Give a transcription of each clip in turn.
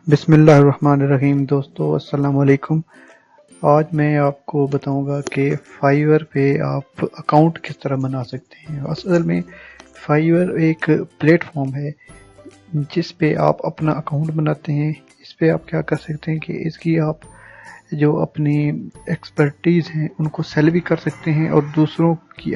बिस्मिल्लाहिर्रहमानिर्रहीम। दोस्तों अस्सलाम वालेकुम। आज मैं आपको बताऊंगा कि फाइवर पे आप अकाउंट किस तरह बना सकते हैं। असल में फाइवर एक प्लेटफॉर्म है जिस पे आप अपना अकाउंट बनाते हैं। इस पे आप क्या कर सकते हैं कि इसकी आप जो अपनी एक्सपर्टीज़ हैं उनको सेल भी कर सकते हैं और दूसरों की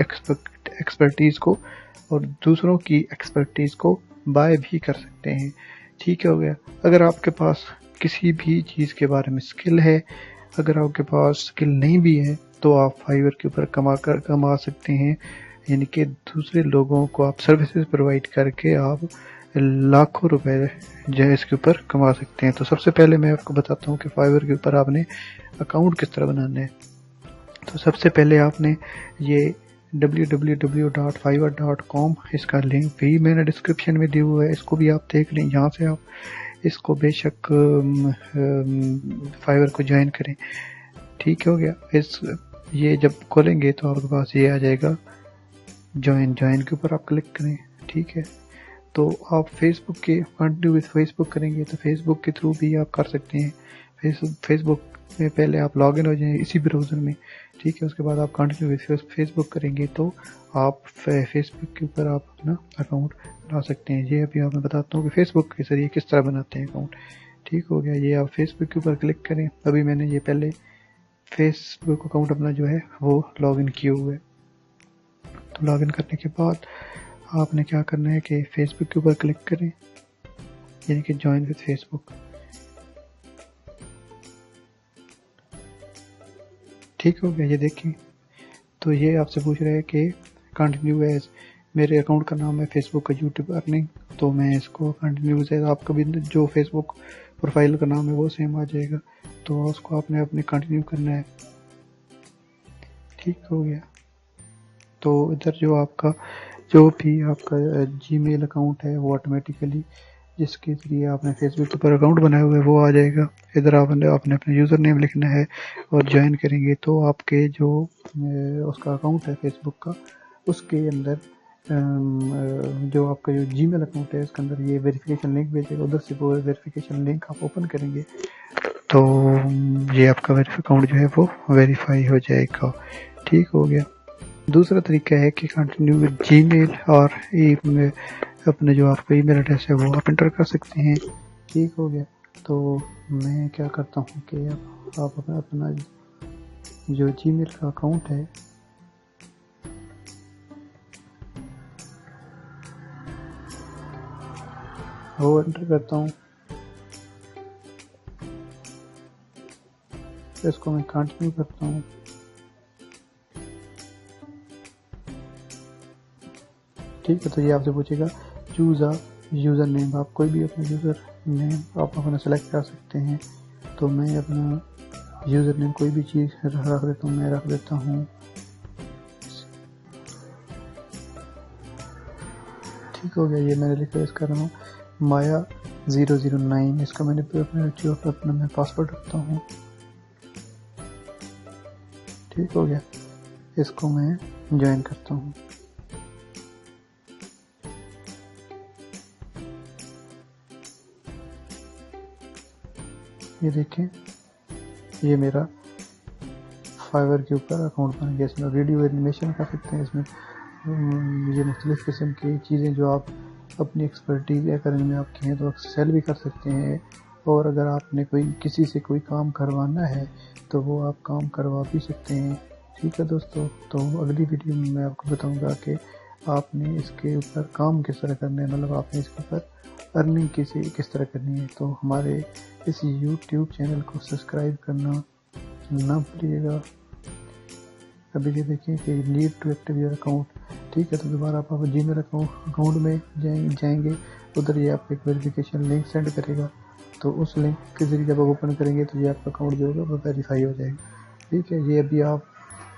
एक्सपर्टीज़ को बाय भी कर सकते हैं। ठीक हो गया। अगर आपके पास किसी भी चीज़ के बारे में स्किल है, अगर आपके पास स्किल नहीं भी है तो आप फाइवर के ऊपर कमा सकते हैं। यानी कि दूसरे लोगों को आप सर्विसेज प्रोवाइड करके आप लाखों रुपए जो है इसके ऊपर कमा सकते हैं। तो सबसे पहले मैं आपको बताता हूँ कि फाइवर के ऊपर आपने अकाउंट किस तरह बनाना है। तो सबसे पहले आपने ये www.fiverr.com इसका लिंक भी मैंने डिस्क्रिप्शन में दिया हुआ है, इसको भी आप देख लें। यहाँ से आप इसको बेशक फाइवर को ज्वाइन करें। ठीक हो गया। ये जब खोलेंगे तो आपके पास ये आ जाएगा ज्वाइन के ऊपर आप क्लिक करें। ठीक है। तो आप फेसबुक के कंटिन्यू विद फेसबुक करेंगे तो फेसबुक के थ्रू भी आप कर सकते हैं। फेसबुक में पहले आप लॉगिन हो जाएं इसी ब्राउज़र में। ठीक है। उसके बाद आप कंटिन्यू विद फेसबुक करेंगे तो आप फेसबुक के ऊपर आप अपना अकाउंट बना सकते हैं। ये अभी मैं बताता हूँ कि फेसबुक के जरिए किस तरह बनाते हैं अकाउंट। ठीक हो गया। ये आप फेसबुक के ऊपर क्लिक करें। अभी मैंने ये पहले फेसबुक अकाउंट अपना जो है वो लॉगिन किया हुआ है। तो लॉगिन करने के बाद आपने क्या करना है कि फेसबुक के ऊपर क्लिक करें, यानी कि ज्वाइन विद फेसबुक। ठीक हो गया। ये देखिए तो ये आपसे पूछ रहा है कि कंटिन्यू एज, मेरे अकाउंट का नाम है फेसबुक का यूट्यूब अर्निंग, तो मैं इसको कंटिन्यू एज, आपका भी जो फेसबुक प्रोफाइल का नाम है वो सेम आ जाएगा, तो उसको आपने अपने कंटिन्यू करना है। ठीक हो गया। तो इधर जो भी आपका जीमेल अकाउंट है वो ऑटोमेटिकली जिसके जरिए आपने फेसबुक के ऊपर अकाउंट बनाया हुआ है वो आ जाएगा। इधर आपने अपना यूज़र नेम लिखना है और ज्वाइन करेंगे तो आपके जो उसका अकाउंट है फेसबुक का, उसके अंदर जो आपका जो जीमेल अकाउंट है उसके अंदर ये वेरिफिकेशन लिंक भेजेगा। उधर से वो वेरिफिकेशन लिंक आप ओपन करेंगे तो ये आपका अकाउंट जो है वो वेरीफाई हो जाएगा। ठीक हो गया। दूसरा तरीका है कि कंटिन्यू विद जीमेल और अपने जो आपका ईमेल एड्रेस है वो आप इंटर कर सकते हैं। ठीक हो गया। तो मैं क्या करता हूँ कि आप अपना जो जीमेल का अकाउंट है वो एंटर करता हूँ। इसको मैं कंटिन्यू करता हूँ। ठीक है। तो ये आपसे पूछेगा चूज़ अ यूज़र नेम, आप कोई भी अपना यूज़र नेम आप अपना सेलेक्ट कर सकते हैं। तो मैं अपना यूज़र नेम कोई भी चीज़ रख देता हूँ। मैं रख देता हूँ, ठीक हो गया। ये मैंने रिक्वेस्ट कर रहा हूँ माया 009, इसका मैंने अपना मैं पासवर्ड रखता हूँ। ठीक हो गया। इसको मैं ज्वाइन करता हूँ। ये देखें ये मेरा फाइवर के ऊपर अकाउंट बन गया। इसमें वीडियो एनिमेशन कर सकते हैं। इसमें ये मुख्तलिफ़ किस्म की चीज़ें जो आप अपनी एक्सपर्टीज़ या करने में आपकी हैं तो आप सेल भी कर सकते हैं। और अगर आपने किसी से कोई काम करवाना है तो वो आप काम करवा भी सकते हैं। ठीक है दोस्तों। तो अगली वीडियो में मैं आपको बताऊंगा कि आपने इसके ऊपर काम किस तरह करना है, मतलब आपने इसके ऊपर अर्निंग किस तरह करनी है। तो हमारे इस यूट्यूब चैनल को सब्सक्राइब करना ना भूलिएगा। अभी ये देखिए कि need to active your account. ठीक है। तो दोबारा आप जीमेल अकाउंट में जाएंगे, उधर ये आपको एक वेरिफिकेशन लिंक सेंड करेगा। तो उस लिंक के जरिए जब आप ओपन करेंगे तो ये आपका अकाउंट जो होगा वो वेरीफाई हो जाएगा। ठीक है। ये अभी आप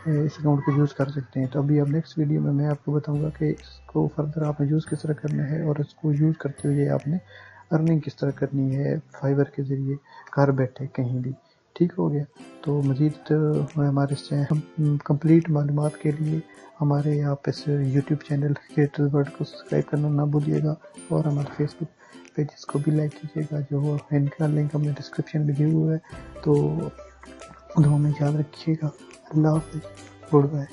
इस अकाउंट को यूज़ कर सकते हैं। तो अभी अब नेक्स्ट वीडियो में मैं आपको बताऊंगा कि इसको फर्दर आपने यूज़ किस तरह करना है और इसको यूज़ करते हुए आपने अर्निंग किस तरह करनी है फाइवर के ज़रिए घर बैठे कहीं भी। ठीक हो गया। तो मज़ीद हमारे कंप्लीट मालूमात के लिए हमारे आप इस यूट्यूब चैनल क्रिएटर्स वर्ल्ड को सब्सक्राइब करना ना भूलिएगा और हमारे फेसबुक पेजेस को भी लाइक कीजिएगा, जो इनका लिंक हमने डिस्क्रिप्शन में दिया हुआ है। तो दुआ में याद रखिएगा। अल्लाह हाफ़िज़, गुड बाय।